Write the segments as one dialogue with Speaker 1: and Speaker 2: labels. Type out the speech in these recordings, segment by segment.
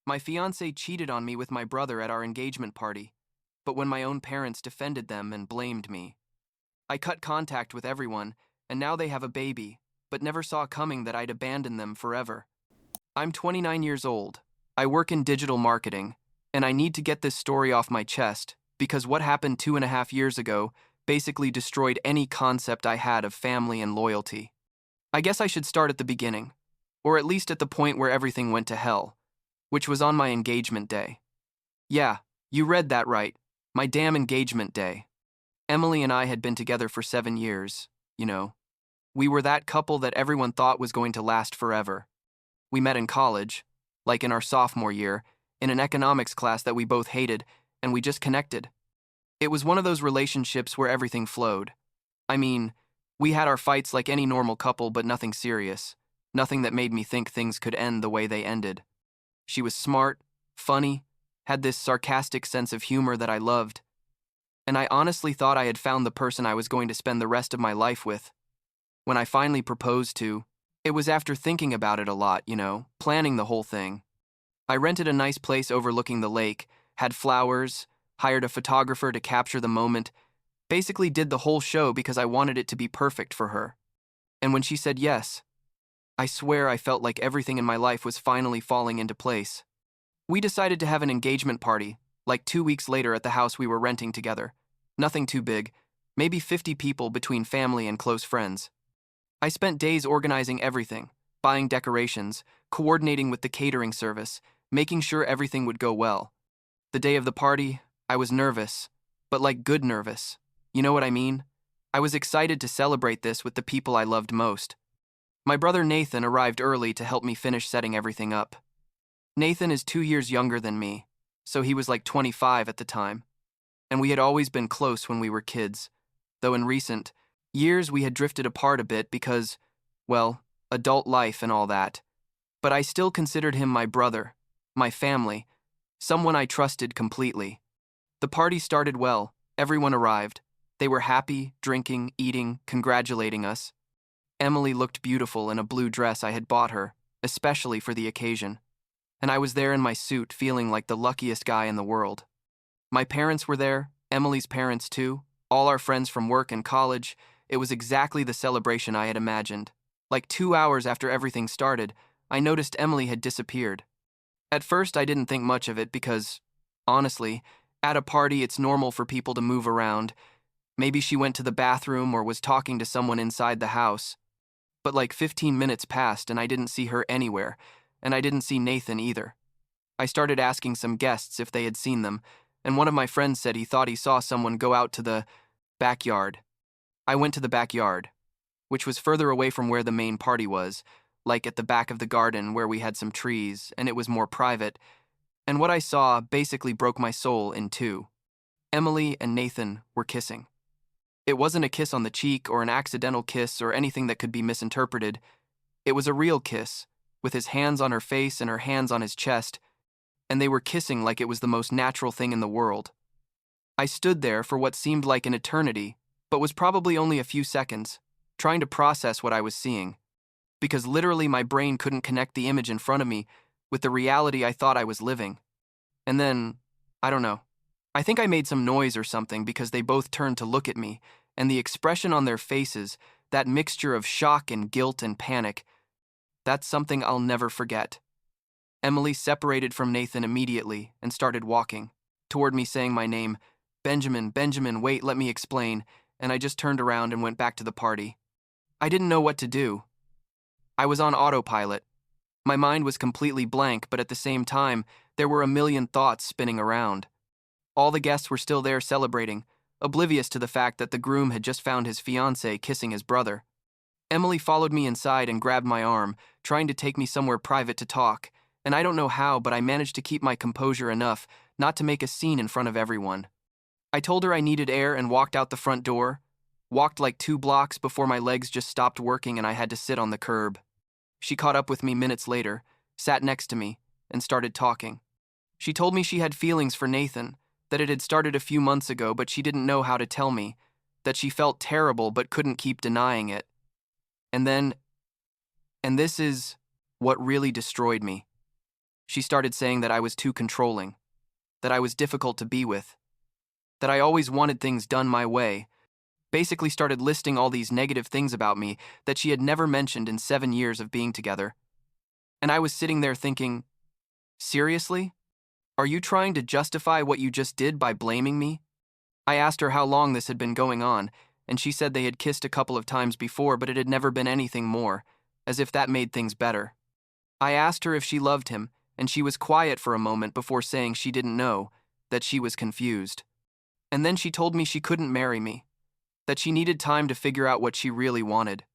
Speaker 1: My fiancé cheated on me with my brother at our engagement party, but when my own parents defended them and blamed me, I cut contact with everyone, and now they have a baby, but never saw coming that I'd abandon them forever. I'm 29 years old. I work in digital marketing, and I need to get this story off my chest because what happened 2.5 years ago basically destroyed any concept I had of family and loyalty. I guess I should start at the beginning, or at least at the point where everything went to hell, which was on my engagement day. Yeah, you read that right. My damn engagement day. Emily and I had been together for 7 years, you know. We were that couple that everyone thought was going to last forever. We met in college, like in our sophomore year, in an economics class that we both hated, and we just connected. It was one of those relationships where everything flowed. I mean, we had our fights like any normal couple, but nothing serious. Nothing that made me think things could end the way they ended. She was smart, funny, had this sarcastic sense of humor that I loved, and I honestly thought I had found the person I was going to spend the rest of my life with. When I finally proposed to, it was after thinking about it a lot, planning the whole thing. I rented a nice place overlooking the lake, had flowers, hired a photographer to capture the moment, basically did the whole show because I wanted it to be perfect for her. And when she said yes, I swear I felt like everything in my life was finally falling into place. We decided to have an engagement party, like 2 weeks later at the house we were renting together. Nothing too big, maybe 50 people between family and close friends. I spent days organizing everything, buying decorations, coordinating with the catering service, making sure everything would go well. The day of the party, I was nervous, but like good nervous. You know what I mean? I was excited to celebrate this with the people I loved most. My brother Nathan arrived early to help me finish setting everything up. Nathan is 2 years younger than me, so he was like 25 at the time. And we had always been close when we were kids, though in recent years we had drifted apart a bit because, well, adult life and all that. But I still considered him my brother, my family, someone I trusted completely. The party started well, everyone arrived. They were happy, drinking, eating, congratulating us. Emily looked beautiful in a blue dress I had bought her, especially for the occasion. And I was there in my suit, feeling like the luckiest guy in the world. My parents were there, Emily's parents too, all our friends from work and college. It was exactly the celebration I had imagined. Like 2 hours after everything started, I noticed Emily had disappeared. At first, I didn't think much of it because, honestly, at a party it's normal for people to move around. Maybe she went to the bathroom or was talking to someone inside the house. But like 15 minutes passed and I didn't see her anywhere, and I didn't see Nathan either. I started asking some guests if they had seen them, and one of my friends said he thought he saw someone go out to the backyard. I went to the backyard, which was further away from where the main party was, like at the back of the garden where we had some trees, and it was more private, and what I saw basically broke my soul in two. Emily and Nathan were kissing. It wasn't a kiss on the cheek or an accidental kiss or anything that could be misinterpreted. It was a real kiss, with his hands on her face and her hands on his chest, and they were kissing like it was the most natural thing in the world. I stood there for what seemed like an eternity, but was probably only a few seconds, trying to process what I was seeing, because literally my brain couldn't connect the image in front of me with the reality I thought I was living. And then, I don't know, I think I made some noise or something because they both turned to look at me, and the expression on their faces, that mixture of shock and guilt and panic, that's something I'll never forget. Emily separated from Nathan immediately and started walking toward me saying my name, Benjamin, Benjamin, wait, let me explain, and I just turned around and went back to the party. I didn't know what to do. I was on autopilot. My mind was completely blank, but at the same time, there were a million thoughts spinning around. All the guests were still there celebrating, oblivious to the fact that the groom had just found his fiancée kissing his brother. Emily followed me inside and grabbed my arm, trying to take me somewhere private to talk, and I don't know how, but I managed to keep my composure enough not to make a scene in front of everyone. I told her I needed air and walked out the front door, walked like 2 blocks before my legs just stopped working and I had to sit on the curb. She caught up with me minutes later, sat next to me, and started talking. She told me she had feelings for Nathan, that it had started a few months ago but she didn't know how to tell me, that she felt terrible but couldn't keep denying it. And this is what really destroyed me. She started saying that I was too controlling, that I was difficult to be with, that I always wanted things done my way. Basically started listing all these negative things about me that she had never mentioned in 7 years of being together. And I was sitting there thinking, seriously? Are you trying to justify what you just did by blaming me? I asked her how long this had been going on, and she said they had kissed a couple of times before, but it had never been anything more, as if that made things better. I asked her if she loved him, and she was quiet for a moment before saying she didn't know, that she was confused. And then she told me she couldn't marry me, that she needed time to figure out what she really wanted.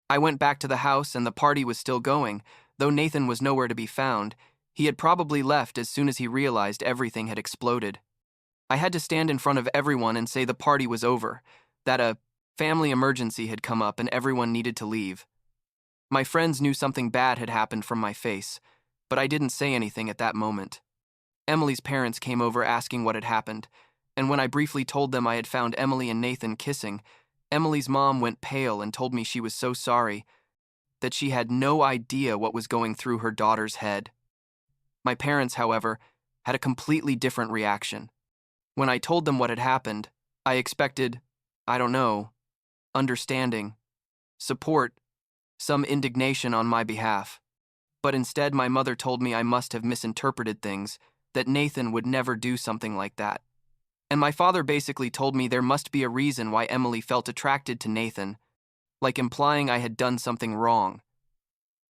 Speaker 1: I went back to the house and the party was still going, though Nathan was nowhere to be found. He had probably left as soon as he realized everything had exploded. I had to stand in front of everyone and say the party was over, that a family emergency had come up and everyone needed to leave. My friends knew something bad had happened from my face, but I didn't say anything at that moment. Emily's parents came over asking what had happened, and when I briefly told them I had found Emily and Nathan kissing, Emily's mom went pale and told me she was so sorry, that she had no idea what was going through her daughter's head. My parents, however, had a completely different reaction. When I told them what had happened, I expected, I don't know, understanding, support, some indignation on my behalf. But instead, my mother told me I must have misinterpreted things, that Nathan would never do something like that. And my father basically told me there must be a reason why Emily felt attracted to Nathan, like implying I had done something wrong.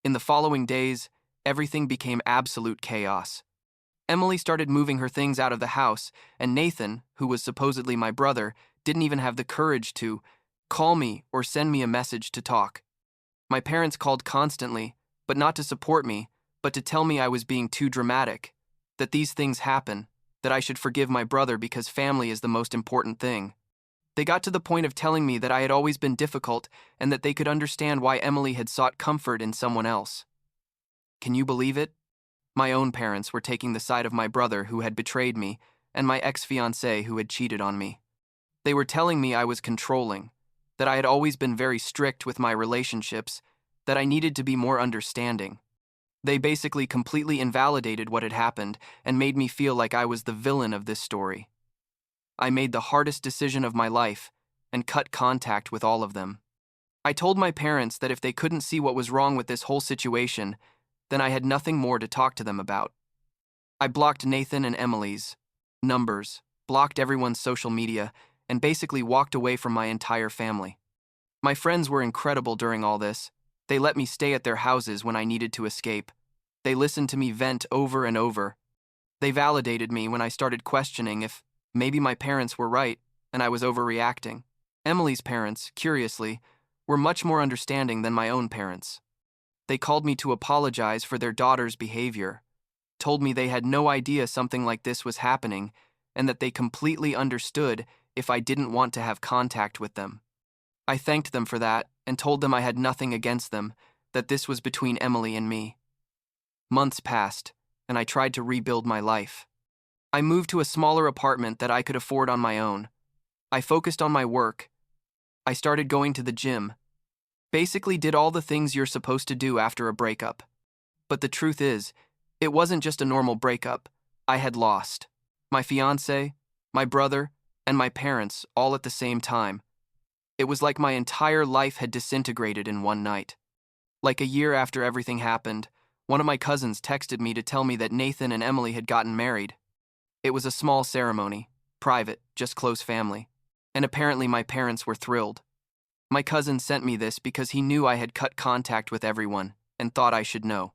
Speaker 1: In the following days, everything became absolute chaos. Emily started moving her things out of the house, and Nathan, who was supposedly my brother, didn't even have the courage to call me or send me a message to talk. My parents called constantly, but not to support me, but to tell me I was being too dramatic, that these things happen, that I should forgive my brother because family is the most important thing. They got to the point of telling me that I had always been difficult and that they could understand why Emily had sought comfort in someone else. Can you believe it? My own parents were taking the side of my brother who had betrayed me and my ex-fiancée who had cheated on me. They were telling me I was controlling, that I had always been very strict with my relationships, that I needed to be more understanding. They basically completely invalidated what had happened and made me feel like I was the villain of this story. I made the hardest decision of my life and cut contact with all of them. I told my parents that if they couldn't see what was wrong with this whole situation, then I had nothing more to talk to them about. I blocked Nathan and Emily's numbers, blocked everyone's social media, and basically walked away from my entire family. My friends were incredible during all this. They let me stay at their houses when I needed to escape. They listened to me vent over and over. They validated me when I started questioning if maybe my parents were right and I was overreacting. Emily's parents, curiously, were much more understanding than my own parents. They called me to apologize for their daughter's behavior, told me they had no idea something like this was happening, and that they completely understood if I didn't want to have contact with them. I thanked them for that and told them I had nothing against them, that this was between Emily and me. Months passed, and I tried to rebuild my life. I moved to a smaller apartment that I could afford on my own. I focused on my work. I started going to the gym. Basically did all the things you're supposed to do after a breakup. But the truth is, it wasn't just a normal breakup. I had lost my fiancé, my brother, and my parents all at the same time. It was like my entire life had disintegrated in one night. Like a year after everything happened, one of my cousins texted me to tell me that Nathan and Emily had gotten married. It was a small ceremony, private, just close family, and apparently my parents were thrilled. My cousin sent me this because he knew I had cut contact with everyone and thought I should know.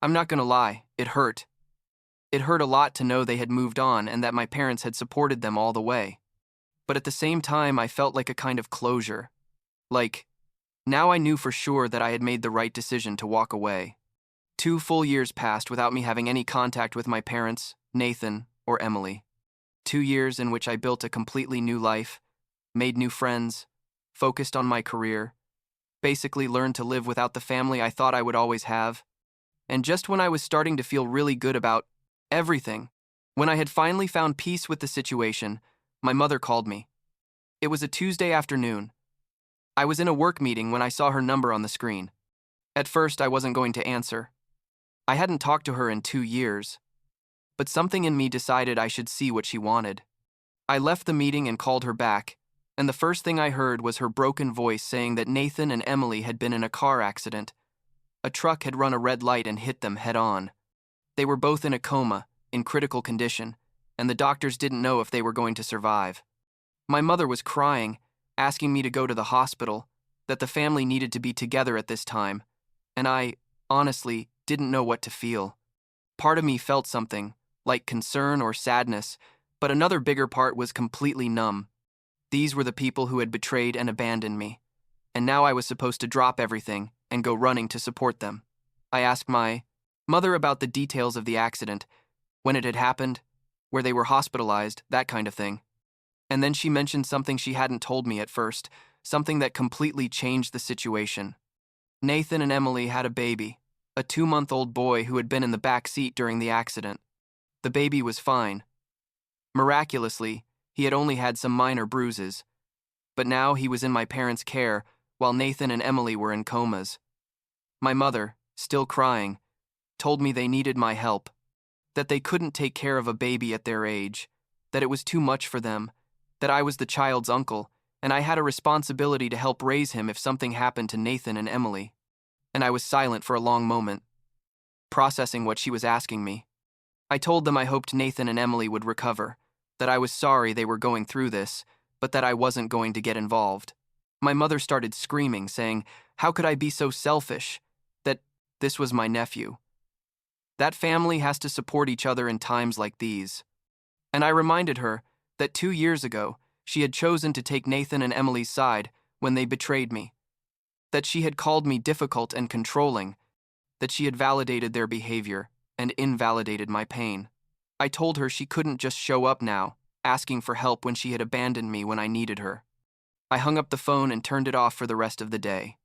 Speaker 1: I'm not gonna lie, it hurt. It hurt a lot to know they had moved on and that my parents had supported them all the way. But at the same time, I felt like a kind of closure. Like, now I knew for sure that I had made the right decision to walk away. 2 full years passed without me having any contact with my parents, Nathan, or Emily. 2 years in which I built a completely new life, made new friends, focused on my career, basically learned to live without the family I thought I would always have. And just when I was starting to feel really good about everything, when I had finally found peace with the situation, my mother called me. It was a Tuesday afternoon. I was in a work meeting when I saw her number on the screen. At first, I wasn't going to answer. I hadn't talked to her in 2 years, but something in me decided I should see what she wanted. I left the meeting and called her back, and the first thing I heard was her broken voice saying that Nathan and Emily had been in a car accident. A truck had run a red light and hit them head on. They were both in a coma, in critical condition, and the doctors didn't know if they were going to survive. My mother was crying, asking me to go to the hospital, that the family needed to be together at this time, and I, honestly, didn't know what to feel. Part of me felt something, like concern or sadness, but another bigger part was completely numb. These were the people who had betrayed and abandoned me, and now I was supposed to drop everything and go running to support them. I asked my mother about the details of the accident, when it had happened, where they were hospitalized, that kind of thing. And then she mentioned something she hadn't told me at first, something that completely changed the situation. Nathan and Emily had a baby, a 2-month-old boy who had been in the back seat during the accident. The baby was fine. Miraculously, he had only had some minor bruises. But now he was in my parents' care, while Nathan and Emily were in comas. My mother, still crying, told me they needed my help, that they couldn't take care of a baby at their age, that it was too much for them, that I was the child's uncle, and I had a responsibility to help raise him if something happened to Nathan and Emily. And I was silent for a long moment, processing what she was asking me. I told them I hoped Nathan and Emily would recover, that I was sorry they were going through this, but that I wasn't going to get involved. My mother started screaming, saying, "How could I be so selfish?" That this was my nephew. That family has to support each other in times like these. And I reminded her that 2 years ago, she had chosen to take Nathan and Emily's side when they betrayed me, that she had called me difficult and controlling, that she had validated their behavior and invalidated my pain. I told her she couldn't just show up now, asking for help when she had abandoned me when I needed her. I hung up the phone and turned it off for the rest of the day.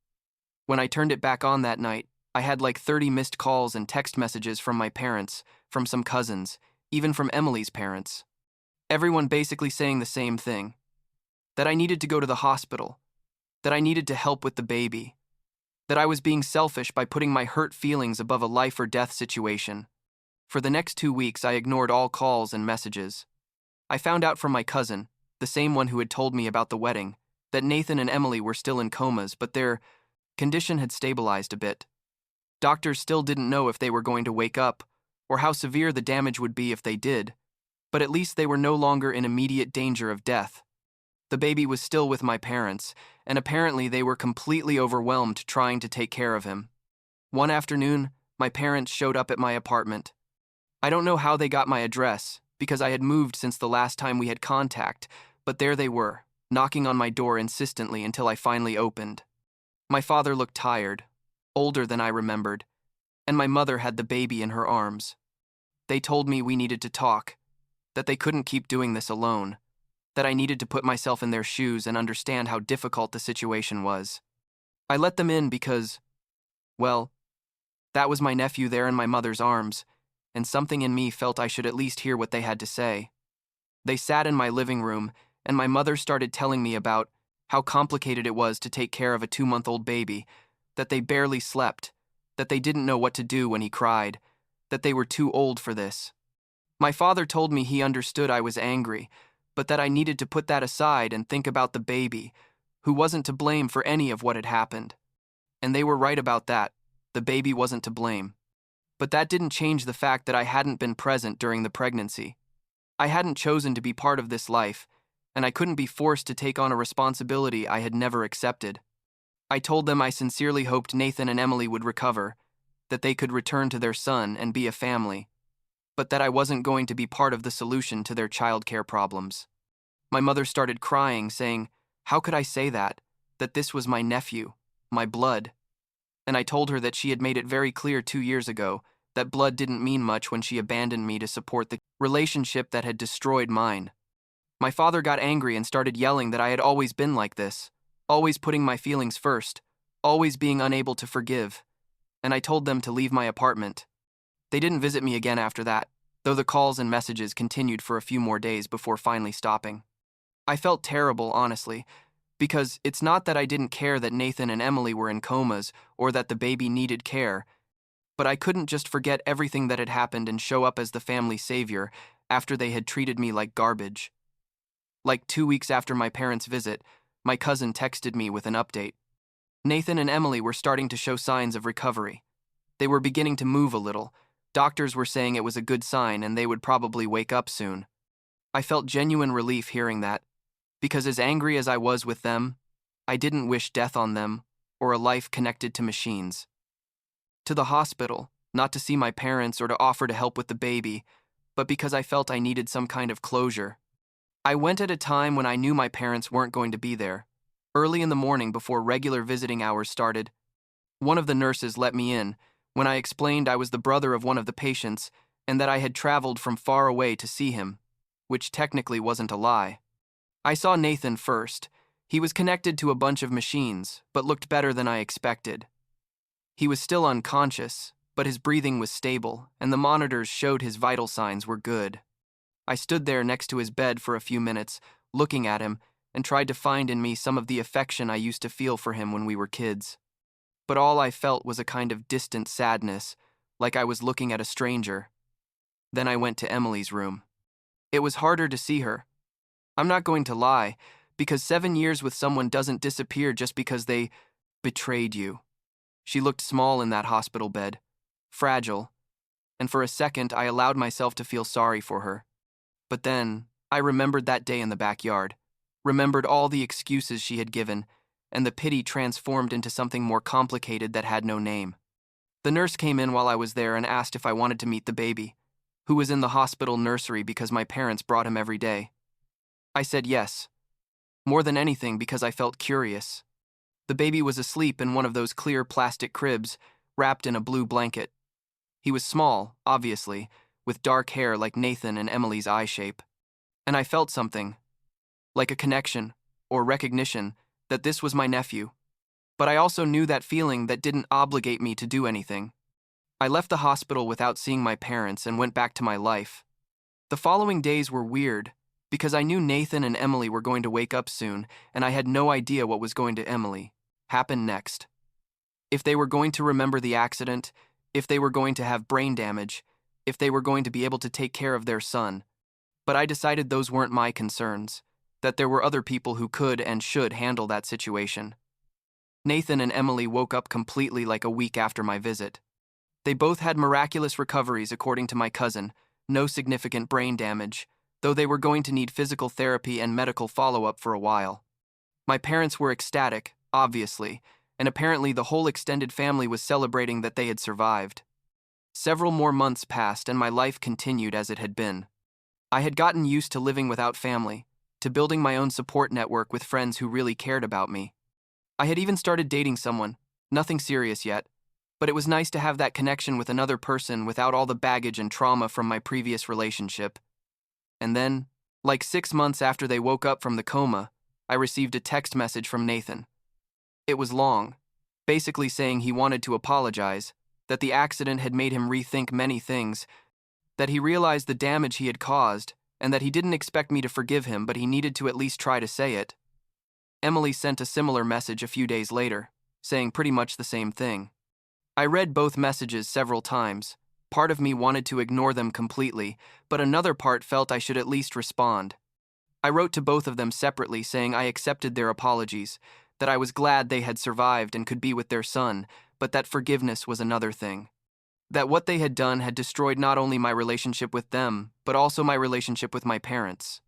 Speaker 1: When I turned it back on that night, I had like 30 missed calls and text messages from my parents, from some cousins, even from Emily's parents. Everyone basically saying the same thing, that I needed to go to the hospital, that I needed to help with the baby, that I was being selfish by putting my hurt feelings above a life or death situation. For the next 2 weeks, I ignored all calls and messages. I found out from my cousin, the same one who had told me about the wedding, that Nathan and Emily were still in comas, but their condition had stabilized a bit. Doctors still didn't know if they were going to wake up, or how severe the damage would be if they did, but at least they were no longer in immediate danger of death. The baby was still with my parents, and apparently they were completely overwhelmed trying to take care of him. One afternoon, my parents showed up at my apartment. I don't know how they got my address, because I had moved since the last time we had contact, but there they were, knocking on my door insistently until I finally opened. My father looked tired, older than I remembered, and my mother had the baby in her arms. They told me we needed to talk, that they couldn't keep doing this alone, that I needed to put myself in their shoes and understand how difficult the situation was. I let them in because, well, that was my nephew there in my mother's arms, and something in me felt I should at least hear what they had to say. They sat in my living room, and my mother started telling me about how complicated it was to take care of a 2-month-old baby, that they barely slept, that they didn't know what to do when he cried, that they were too old for this. My father told me he understood I was angry, but that I needed to put that aside and think about the baby, who wasn't to blame for any of what had happened. And they were right about that. The baby wasn't to blame. But that didn't change the fact that I hadn't been present during the pregnancy. I hadn't chosen to be part of this life, and I couldn't be forced to take on a responsibility I had never accepted. I told them I sincerely hoped Nathan and Emily would recover, that they could return to their son and be a family, but that I wasn't going to be part of the solution to their childcare problems. My mother started crying, saying, "How could I say that? That this was my nephew, my blood?" And I told her that she had made it very clear 2 years ago that blood didn't mean much when she abandoned me to support the relationship that had destroyed mine. My father got angry and started yelling that I had always been like this, always putting my feelings first, always being unable to forgive, and I told them to leave my apartment. They didn't visit me again after that, though the calls and messages continued for a few more days before finally stopping. I felt terrible, honestly, because it's not that I didn't care that Nathan and Emily were in comas or that the baby needed care. But I couldn't just forget everything that had happened and show up as the family savior after they had treated me like garbage. Like 2 weeks after my parents' visit, my cousin texted me with an update. Nathan and Emily were starting to show signs of recovery. They were beginning to move a little. Doctors were saying it was a good sign and they would probably wake up soon. I felt genuine relief hearing that, because as angry as I was with them, I didn't wish death on them or a life connected to machines. To the hospital, not to see my parents or to offer to help with the baby, but because I felt I needed some kind of closure. I went at a time when I knew my parents weren't going to be there. Early in the morning before regular visiting hours started, one of the nurses let me in when I explained I was the brother of one of the patients and that I had traveled from far away to see him, which technically wasn't a lie. I saw Nathan first. He was connected to a bunch of machines, but looked better than I expected. He was still unconscious, but his breathing was stable, and the monitors showed his vital signs were good. I stood there next to his bed for a few minutes, looking at him, and tried to find in me some of the affection I used to feel for him when we were kids. But all I felt was a kind of distant sadness, like I was looking at a stranger. Then I went to Emily's room. It was harder to see her. I'm not going to lie, because 7 years with someone doesn't disappear just because they betrayed you. She looked small in that hospital bed, fragile, and for a second I allowed myself to feel sorry for her. But then, I remembered that day in the backyard, remembered all the excuses she had given, and the pity transformed into something more complicated that had no name. The nurse came in while I was there and asked if I wanted to meet the baby, who was in the hospital nursery because my parents brought him every day. I said yes, more than anything because I felt curious. The baby was asleep in one of those clear plastic cribs, wrapped in a blue blanket. He was small, obviously, with dark hair like Nathan and Emily's eye shape. And I felt something, like a connection, or recognition, that this was my nephew. But I also knew that feeling that didn't obligate me to do anything. I left the hospital without seeing my parents and went back to my life. The following days were weird, because I knew Nathan and Emily were going to wake up soon, and I had no idea what was going to happen next. If they were going to remember the accident, if they were going to have brain damage, if they were going to be able to take care of their son. But I decided those weren't my concerns, that there were other people who could and should handle that situation. Nathan and Emily woke up completely like a week after my visit. They both had miraculous recoveries according to my cousin, no significant brain damage, though they were going to need physical therapy and medical follow-up for a while. My parents were ecstatic, obviously, and apparently the whole extended family was celebrating that they had survived. Several more months passed and my life continued as it had been. I had gotten used to living without family, to building my own support network with friends who really cared about me. I had even started dating someone, nothing serious yet, but it was nice to have that connection with another person without all the baggage and trauma from my previous relationship. And then, like 6 months after they woke up from the coma, I received a text message from Nathan. It was long, basically saying he wanted to apologize, that the accident had made him rethink many things, that he realized the damage he had caused, and that he didn't expect me to forgive him, but he needed to at least try to say it. Emily sent a similar message a few days later, saying pretty much the same thing. I read both messages several times. Part of me wanted to ignore them completely, but another part felt I should at least respond. I wrote to both of them separately saying I accepted their apologies, that I was glad they had survived and could be with their son, but that forgiveness was another thing. That what they had done had destroyed not only my relationship with them, but also my relationship with my parents.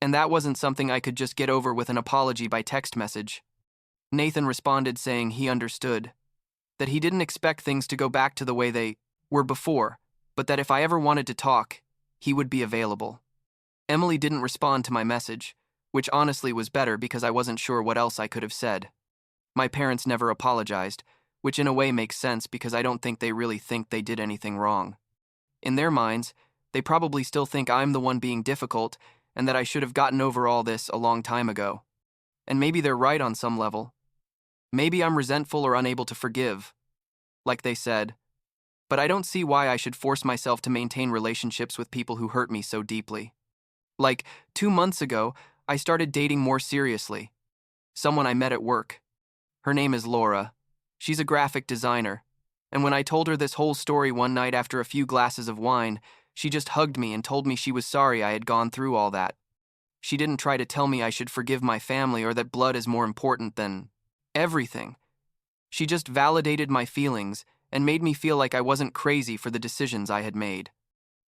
Speaker 1: And that wasn't something I could just get over with an apology by text message. Nathan responded saying he understood, that he didn't expect things to go back to the way they were before, but that if I ever wanted to talk, he would be available. Emily didn't respond to my message, which honestly was better because I wasn't sure what else I could have said. My parents never apologized, which in a way makes sense because I don't think they really think they did anything wrong. In their minds, they probably still think I'm the one being difficult and that I should have gotten over all this a long time ago. And maybe they're right on some level. Maybe I'm resentful or unable to forgive, like they said, but I don't see why I should force myself to maintain relationships with people who hurt me so deeply. Like, 2 months ago, I started dating more seriously. Someone I met at work. Her name is Laura. She's a graphic designer. And when I told her this whole story one night after a few glasses of wine, she just hugged me and told me she was sorry I had gone through all that. She didn't try to tell me I should forgive my family or that blood is more important than everything. She just validated my feelings and made me feel like I wasn't crazy for the decisions I had made.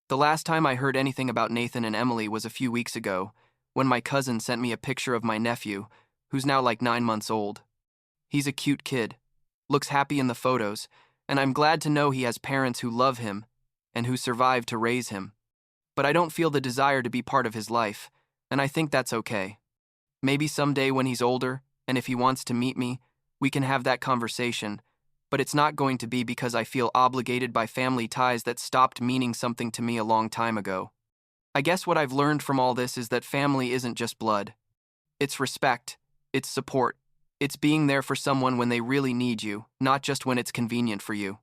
Speaker 1: The last time I heard anything about Nathan and Emily was a few weeks ago, when my cousin sent me a picture of my nephew, who's now like 9 months old. He's a cute kid, looks happy in the photos, and I'm glad to know he has parents who love him and who survived to raise him. But I don't feel the desire to be part of his life, and I think that's okay. Maybe someday when he's older, and if he wants to meet me, we can have that conversation, but it's not going to be because I feel obligated by family ties that stopped meaning something to me a long time ago. I guess what I've learned from all this is that family isn't just blood. It's respect, it's support, it's being there for someone when they really need you, not just when it's convenient for you.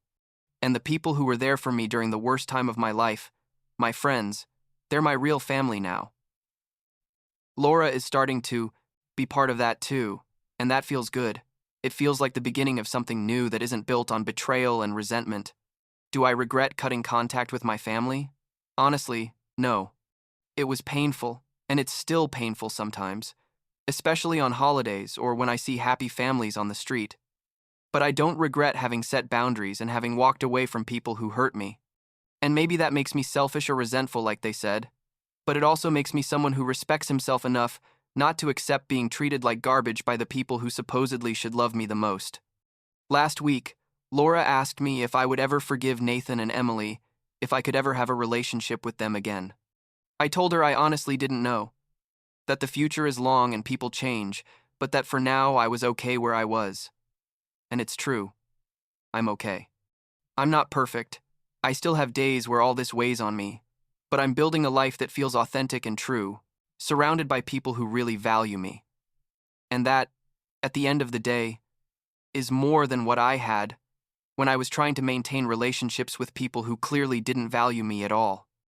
Speaker 1: And the people who were there for me during the worst time of my life, my friends, they're my real family now. Laura is starting to be part of that too, and that feels good. It feels like the beginning of something new that isn't built on betrayal and resentment. Do I regret cutting contact with my family? Honestly, no. It was painful, and it's still painful sometimes, especially on holidays or when I see happy families on the street. But I don't regret having set boundaries and having walked away from people who hurt me. And maybe that makes me selfish or resentful, like they said, but it also makes me someone who respects himself enough not to accept being treated like garbage by the people who supposedly should love me the most. Last week, Laura asked me if I would ever forgive Nathan and Emily, if I could ever have a relationship with them again. I told her I honestly didn't know, that the future is long and people change, but that for now I was okay where I was. And it's true. I'm okay. I'm not perfect. I still have days where all this weighs on me, but I'm building a life that feels authentic and true, surrounded by people who really value me. And that, at the end of the day, is more than what I had when I was trying to maintain relationships with people who clearly didn't value me at all.